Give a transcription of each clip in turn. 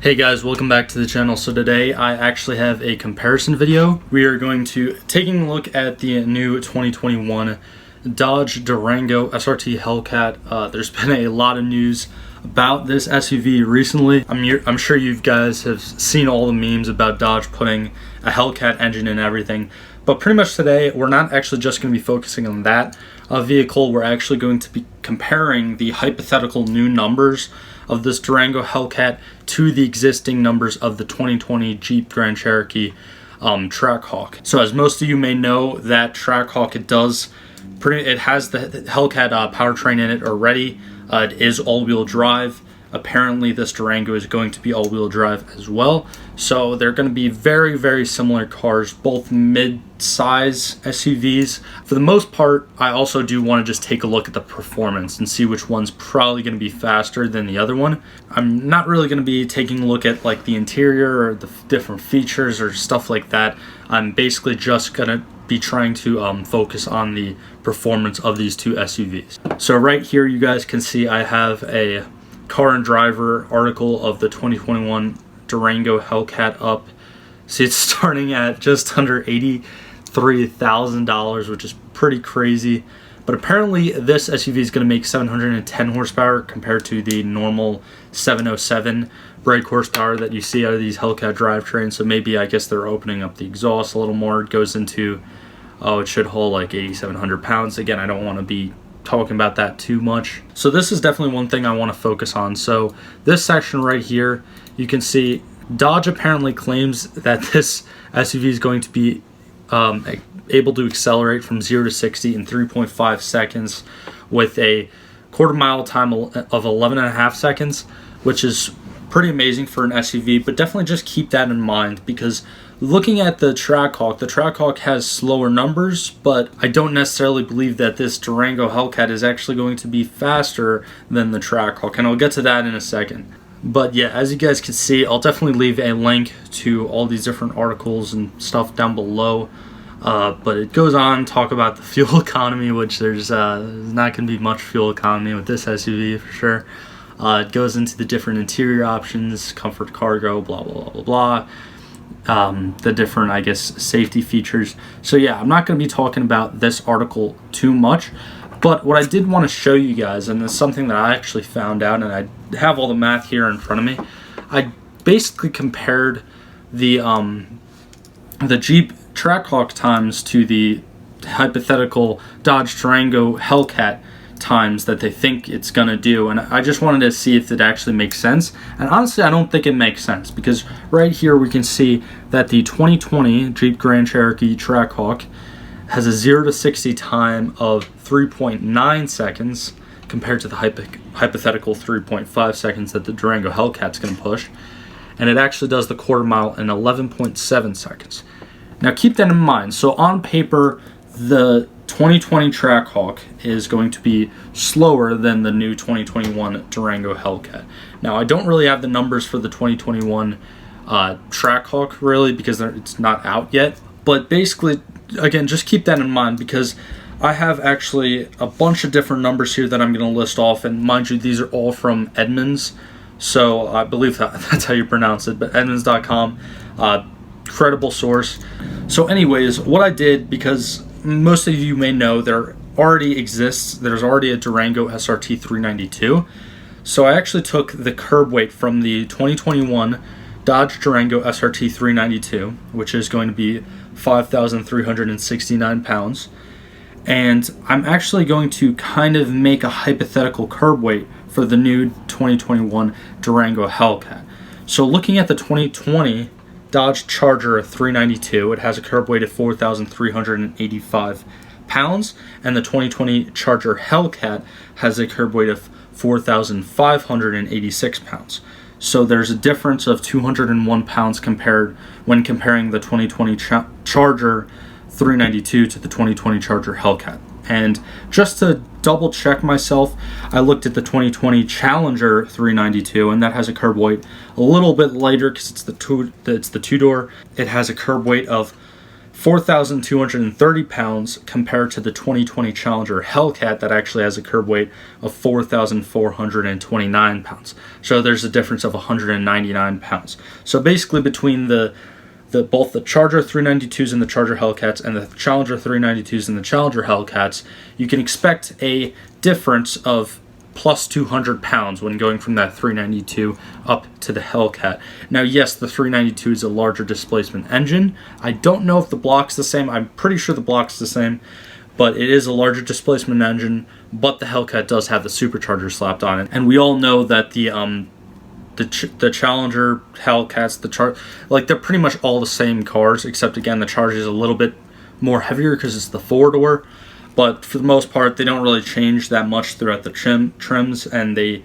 Hey guys, welcome back to the channel. So today I actually have a comparison video. We are going to taking a look at the new 2021 Dodge Durango SRT Hellcat. There's been a lot of news about this SUV recently. I'm sure you guys have seen all the memes about Dodge putting a Hellcat engine in everything. But pretty much today, we're not actually just going to be focusing on that vehicle. We're actually going to be comparing the hypothetical new numbers of this Durango Hellcat to the existing numbers of the 2020 Jeep Grand Cherokee Trackhawk. So as most of you may know, that Trackhawk, it has the Hellcat powertrain in it already. It is all-wheel drive. Apparently this Durango is going to be all-wheel drive as well. So they're going to be very, very similar cars, both mid-size SUVs. For the most part, I also do want to just take a look at the performance and see which one's probably going to be faster than the other one. I'm not really going to be taking a look at like the interior or the different features or stuff like that. I'm basically just going to be trying to focus on the performance of these two SUVs. So right here you guys can see I have a Car and Driver article of the 2021 Durango Hellcat up. See, it's starting at just under $83,000, which is pretty crazy. But apparently this SUV is going to make 710 horsepower compared to the normal 707 brake horsepower that you see out of these Hellcat drivetrains. So maybe, I guess they're opening up the exhaust a little more. It goes into, it should hold like 8,700 pounds. Again, I don't want to be talking about that too much. So this is definitely one thing I want to focus on. So this section right here, you can see Dodge apparently claims that this SUV is going to be able to accelerate from 0 to 60 in 3.5 seconds with a quarter-mile time of 11.5 seconds, which is pretty amazing for an SUV. But definitely just keep that in mind, because looking at the Trackhawk has slower numbers, but I don't necessarily believe that this Durango Hellcat is actually going to be faster than the Trackhawk, and I'll get to that in a second. But yeah, as you guys can see, I'll definitely leave a link to all these different articles and stuff down below. But it goes on to talk about the fuel economy, which there's not going to be much fuel economy with this SUV for sure. It goes into the different interior options, comfort cargo, blah, blah, blah, blah, blah. The different, I guess, safety features. So yeah, I'm not going to be talking about this article too much. But what I did want to show you guys, and it's something that I actually found out, and I have all the math here in front of me. I basically compared the Jeep Trackhawk times to the hypothetical Dodge Durango Hellcat times that they think it's going to do, and I just wanted to see if it actually makes sense. And honestly, I don't think it makes sense, because right here we can see that the 2020 Jeep Grand Cherokee Trackhawk has a 0 to 60 time of 3.9 seconds compared to the hypothetical 3.5 seconds that the Durango Hellcat's going to push, and it actually does the quarter mile in 11.7 seconds. Now keep that in mind. So on paper, the 2020 Trackhawk is going to be slower than the new 2021 Durango Hellcat. Now I don't really have the numbers for the 2021 Trackhawk really, because it's not out yet, but basically, again, just keep that in mind, because I have actually a bunch of different numbers here that I'm going to list off, and mind you, these are all from Edmunds, so I believe that's how you pronounce it, but Edmunds.com, credible source. So anyways, what I did, because most of you may know there's already a Durango SRT 392, so I actually took the curb weight from the 2021 Dodge Durango SRT 392, which is going to be 5,369 pounds, and I'm actually going to kind of make a hypothetical curb weight for the new 2021 Durango Hellcat. So looking at the 2020 Dodge Charger 392, it has a curb weight of 4,385 pounds, and the 2020 Charger Hellcat has a curb weight of 4,586 pounds. So there's a difference of 201 pounds when comparing the 2020 Charger 392 to the 2020 Charger Hellcat. And just to double check myself, I looked at the 2020 Challenger 392, and that has a curb weight a little bit lighter because it's the two-door. It has a curb weight of 4,230 pounds compared to the 2020 Challenger Hellcat that actually has a curb weight of 4,429 pounds. So there's a difference of 199 pounds. So basically between both the Charger 392s and the Charger Hellcats and the Challenger 392s and the Challenger Hellcats, you can expect a difference of plus 200 pounds when going from that 392 up to the Hellcat. Now, yes, the 392 is a larger displacement engine. I don't know if the block's the same. I'm pretty sure the block's the same, but it is a larger displacement engine, but the Hellcat does have the supercharger slapped on it. And we all know that the Challenger Hellcats, they're pretty much all the same cars, except again, the Charger is a little bit more heavier because it's the four-door. But for the most part, they don't really change that much throughout the trims, and I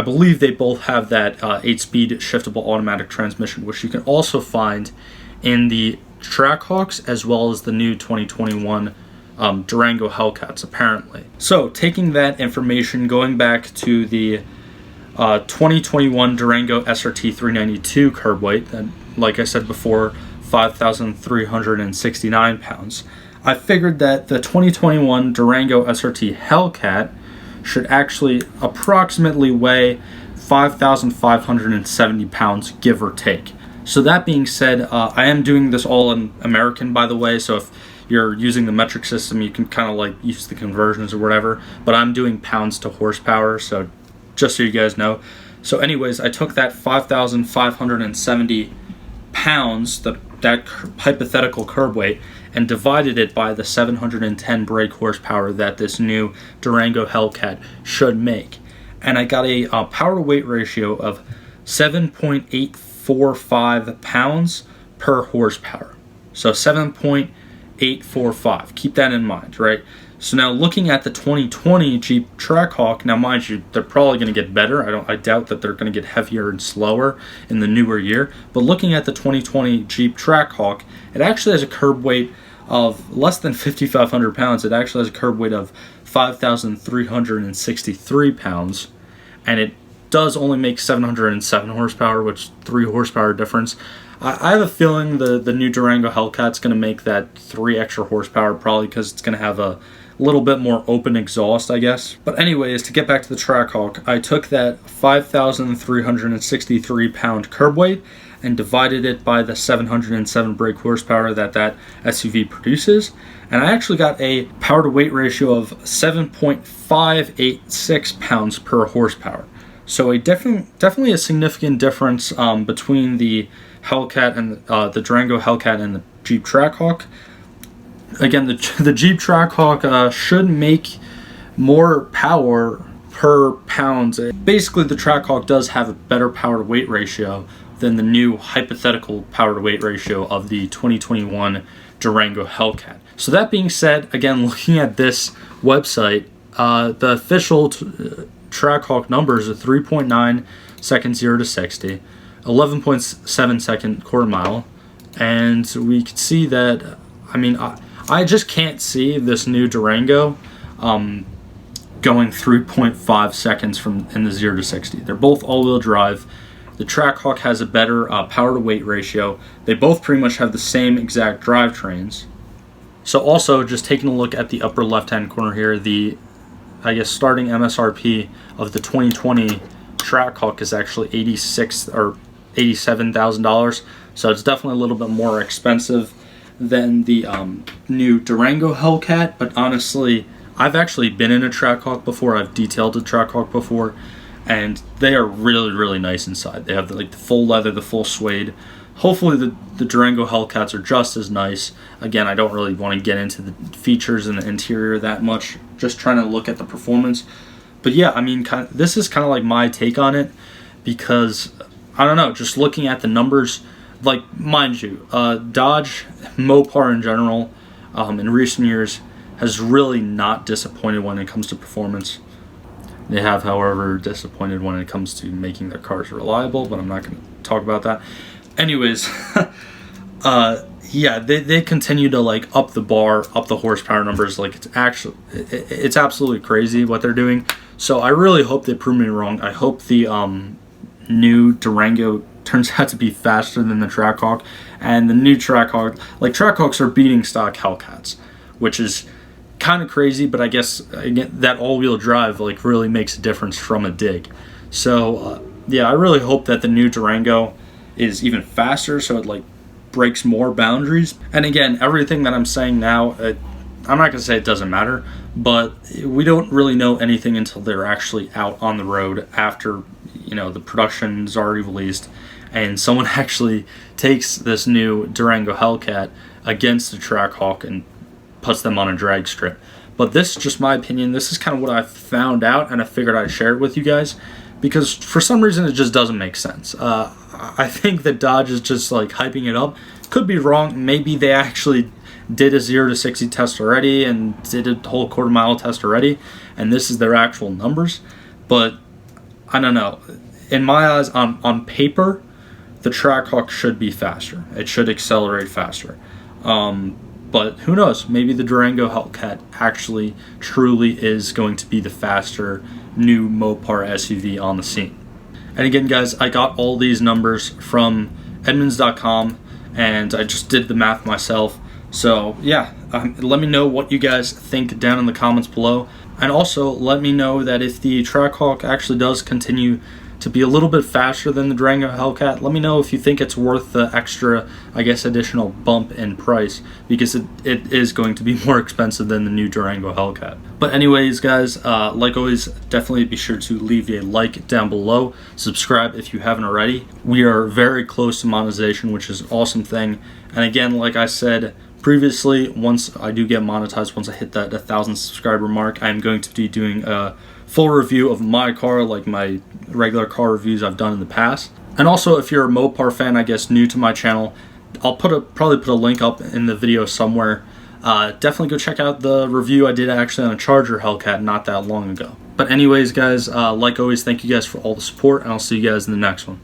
believe they both have that 8-speed shiftable automatic transmission, which you can also find in the Trackhawks as well as the new 2021 Durango Hellcats, apparently. So, taking that information, going back to the 2021 Durango SRT 392 curb weight, and like I said before, 5,369 pounds. I figured that the 2021 Durango SRT Hellcat should actually approximately weigh 5,570 pounds, give or take. So that being said, I am doing this all in American, by the way, so if you're using the metric system, you can kind of like use the conversions or whatever, but I'm doing pounds to horsepower, so just so you guys know. So anyways, I took that 5,570 pounds, that hypothetical curb weight, and divided it by the 710 brake horsepower that this new Durango Hellcat should make. And I got a power to weight ratio of 7.845 pounds per horsepower. So 7.845. Keep that in mind, right? So now looking at the 2020 Jeep Trackhawk, now mind you, they're probably going to get better. I doubt that they're going to get heavier and slower in the newer year. But looking at the 2020 Jeep Trackhawk, it actually has a curb weight of less than 5,500 pounds. It actually has a curb weight of 5,363 pounds. And it does only make 707 horsepower, which 3 horsepower difference. I have a feeling the new Durango Hellcat's going to make that 3 extra horsepower, probably because it's going to have a little bit more open exhaust, I guess. But anyways, to get back to the Trackhawk, I took that 5,363 pound curb weight and divided it by the 707 brake horsepower that SUV produces. And I actually got a power to weight ratio of 7.586 pounds per horsepower. So definitely a significant difference between the Hellcat and the Durango Hellcat and the Jeep Trackhawk. Again, the Jeep Trackhawk should make more power per pound. Basically, the Trackhawk does have a better power to weight ratio than the new hypothetical power to weight ratio of the 2021 Durango Hellcat. So that being said, again, looking at this website, the official Trackhawk numbers are 3.9 seconds 0 to 60, 11.7 second quarter mile, and we can see that, I mean, I just can't see this new Durango going 3.5 seconds in the 0 to 60. They're both all-wheel drive. The Trackhawk has a better power to weight ratio. They both pretty much have the same exact drivetrains. So also, just taking a look at the upper left-hand corner here, the, I guess, starting MSRP of the 2020 Trackhawk is actually $87,000. So it's definitely a little bit more expensive than the new Durango Hellcat. But honestly, I've actually been in a Trackhawk before. I've detailed a Trackhawk before, and they are really, really nice inside. They have the full leather, the full suede. Hopefully the Durango Hellcats are just as nice. Again, I don't really want to get into the features and the interior that much. Just trying to look at the performance. But yeah, I mean, this is kind of like my take on it, because, I don't know, just looking at the numbers, like, mind you, Dodge, Mopar in general, in recent years, has really not disappointed when it comes to performance. They have, however, disappointed when it comes to making their cars reliable, but I'm not going to talk about that. Anyways, yeah, they continue to up the bar, up the horsepower numbers. It's absolutely crazy what they're doing. So I really hope they prove me wrong. I hope the new Durango turns out to be faster than the Trackhawk, and the new Trackhawk, like Trackhawks are beating stock Hellcats, which is kind of crazy, but I guess again, that all-wheel drive like really makes a difference from a dig. So yeah, I really hope that the new Durango is even faster, so it like breaks more boundaries. And again, everything that I'm saying now, I'm not gonna say it doesn't matter, but we don't really know anything until they're actually out on the road after, you know, the production is already released and someone actually takes this new Durango Hellcat against the Trackhawk and puts them on a drag strip. But this is just my opinion. This is kind of what I found out, and I figured I'd share it with you guys because for some reason it just doesn't make sense. I think that Dodge is just like hyping it up. Could be wrong. Maybe they actually did a 0 to 60 test already and did a whole quarter-mile test already, and this is their actual numbers. But I don't know. In my eyes, on paper, the Trackhawk should be faster. It should accelerate faster. But who knows? Maybe the Durango Hellcat actually truly is going to be the faster new Mopar SUV on the scene. And again, guys, I got all these numbers from Edmunds.com, and I just did the math myself. So yeah, let me know what you guys think down in the comments below. And also let me know that if the Trackhawk actually does continue to be a little bit faster than the Durango Hellcat, let me know if you think it's worth the extra, I guess, additional bump in price, because it is going to be more expensive than the new Durango Hellcat. But anyways, guys, like always, definitely be sure to leave a like down below. Subscribe if you haven't already. We are very close to monetization, which is an awesome thing. And again, like I said previously, once I do get monetized, once I hit that 1,000 subscriber mark, I'm going to be doing a full review of my car, like my regular car reviews I've done in the past. And also, if you're a Mopar fan, I guess new to my channel, I'll probably put a link up in the video somewhere. Definitely go check out the review I did actually on a Charger Hellcat not that long ago. But anyways, guys, like always, thank you guys for all the support, and I'll see you guys in the next one.